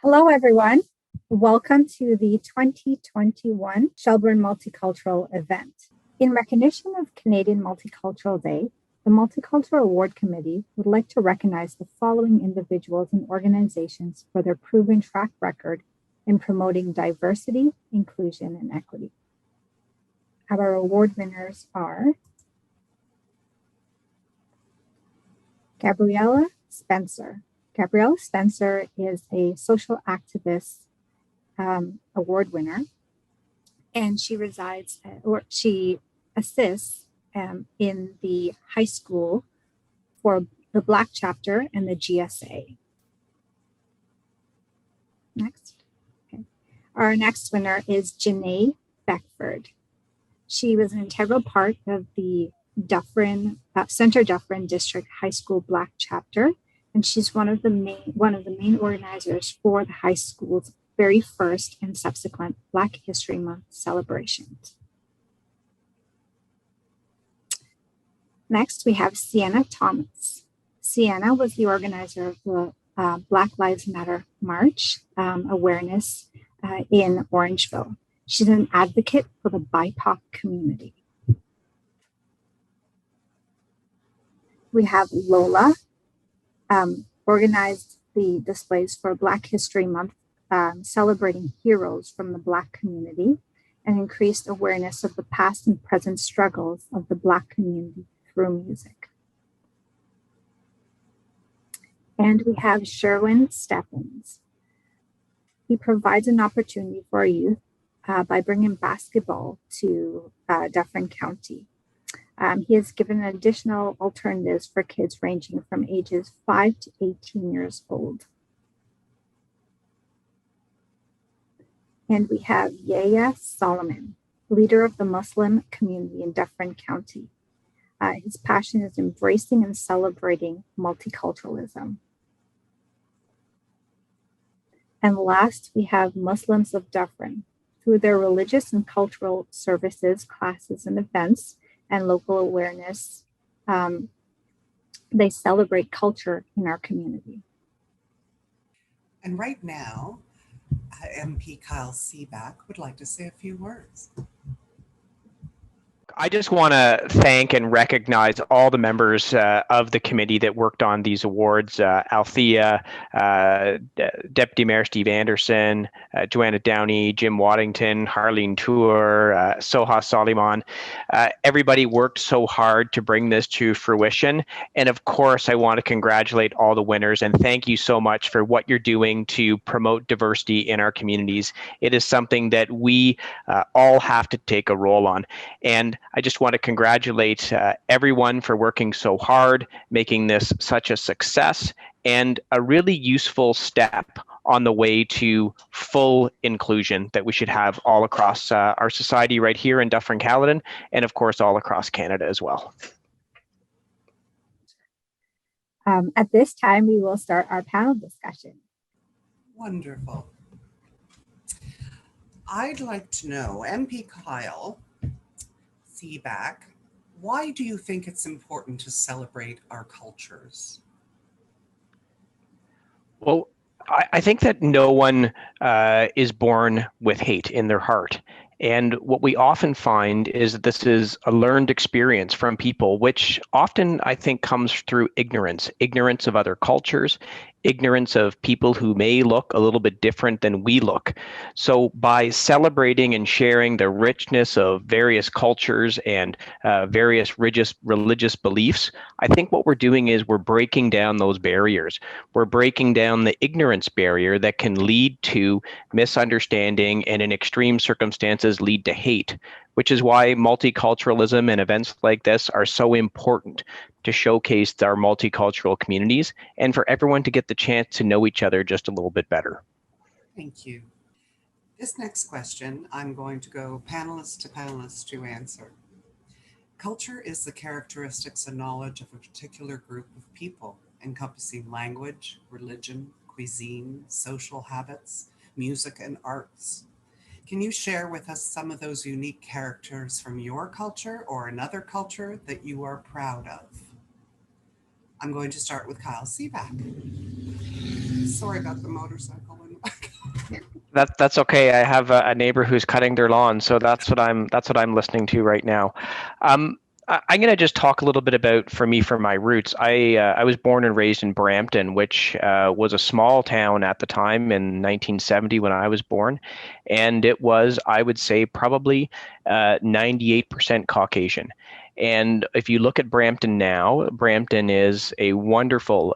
Hello, everyone. Welcome to the 2021 Shelburne Multicultural event. In recognition of Canadian Multicultural Day, the Multicultural Award Committee would like to recognize the following individuals and organizations for their proven track record in promoting diversity, inclusion, and equity. Our award winners are Gabrielle Spencer. Gabrielle Spencer is a social activist award winner, and she resides she assists in the high school for the Black chapter and the GSA. Next. Okay. Our next winner is Janine Beckford. She was an integral part of the Center Dufferin District High School Black chapter, and she's one of the main organizers for the high school's very first and subsequent Black History Month celebrations. Next, we have Seanna Thomas. Seanna was the organizer of the Black Lives Matter March awareness in Orangeville. She's an advocate for the BIPOC community. We have Lola, organized the displays for Black History Month, celebrating heroes from the Black community, and increased awareness of the past and present struggles of the Black community through music. And we have Sherwin Stephens. He provides an opportunity for youth by bringing basketball to Dufferin County. He has given additional alternatives for kids ranging from ages 5 to 18 years old. And we have Yehya Soliman, leader of the Muslim community in Dufferin County. His passion is embracing and celebrating multiculturalism. And last, we have Muslims of Dufferin. Through their religious and cultural services, classes, and events, and local awareness, they celebrate culture in our community. And right now, MP Kyle Seeback would like to say a few words. I just want to thank and recognize all the members of the committee that worked on these awards. Althea, Deputy Mayor Steve Anderson, Joanna Downey, Jim Waddington, Harleen Tour, Soha Soliman. Everybody worked so hard to bring this to fruition. And of course, I want to congratulate all the winners and thank you so much for what you're doing to promote diversity in our communities. It is something that we all have to take a role on. And I just want to congratulate everyone for working so hard, making this such a success and a really useful step on the way to full inclusion that we should have all across our society right here in Dufferin-Caledon, and of course all across Canada as well. At this time, we will start our panel discussion. Wonderful. I'd like to know, MP Kyle Seeback, why do you think it's important to celebrate our cultures? Well, I think that no one is born with hate in their heart. And what we often find is that this is a learned experience from people, which often I think comes through ignorance of other cultures, ignorance of people who may look a little bit different than we look. So by celebrating and sharing the richness of various cultures and various religious beliefs, I think what we're doing is we're breaking down those barriers. We're breaking down the ignorance barrier that can lead to misunderstanding and in extreme circumstances lead to hate, which is why multiculturalism and events like this are so important to showcase our multicultural communities and for everyone to get the chance to know each other just a little bit better. Thank you. This next question, I'm going to go panelist to answer. Culture is the characteristics and knowledge of a particular group of people, encompassing language, religion, cuisine, social habits, music, and arts. Can you share with us some of those unique characters from your culture or another culture that you are proud of? I'm going to start with Kyle Seeback. Sorry about the motorcycle. That's okay. I have a neighbor who's cutting their lawn, so that's what I'm listening to right now. I'm going to just talk a little bit about for my roots. I was born and raised in Brampton, which was a small town at the time in 1970 when I was born, and it was, I would say, probably 98% Caucasian. And if you look at Brampton now, Brampton is a wonderful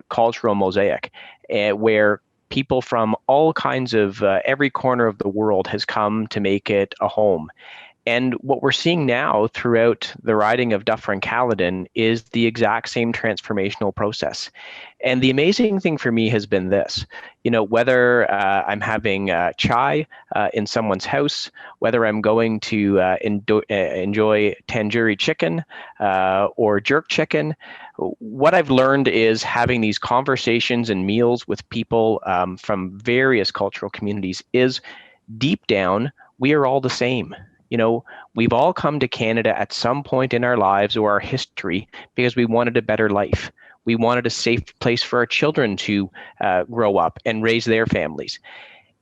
cultural mosaic where people from all kinds of every corner of the world has come to make it a home. And what we're seeing now throughout the riding of Dufferin-Caledon is the exact same transformational process. And the amazing thing for me has been this, whether I'm having chai in someone's house, whether I'm going to enjoy tandoori chicken or jerk chicken, what I've learned is having these conversations and meals with people from various cultural communities is deep down, we are all the same. We've all come to Canada at some point in our lives or our history because we wanted a better life. We wanted a safe place for our children to grow up and raise their families.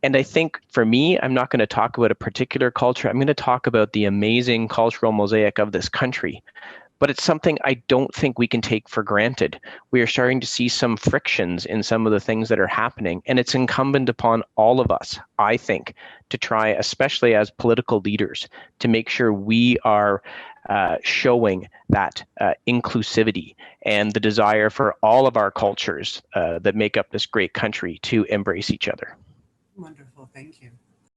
And I think for me, I'm not going to talk about a particular culture. I'm going to talk about the amazing cultural mosaic of this country. But it's something I don't think we can take for granted. We are starting to see some frictions in some of the things that are happening, and it's incumbent upon all of us, I think, to try, especially as political leaders, to make sure we are showing that inclusivity and the desire for all of our cultures that make up this great country to embrace each other. Wonderful, thank you.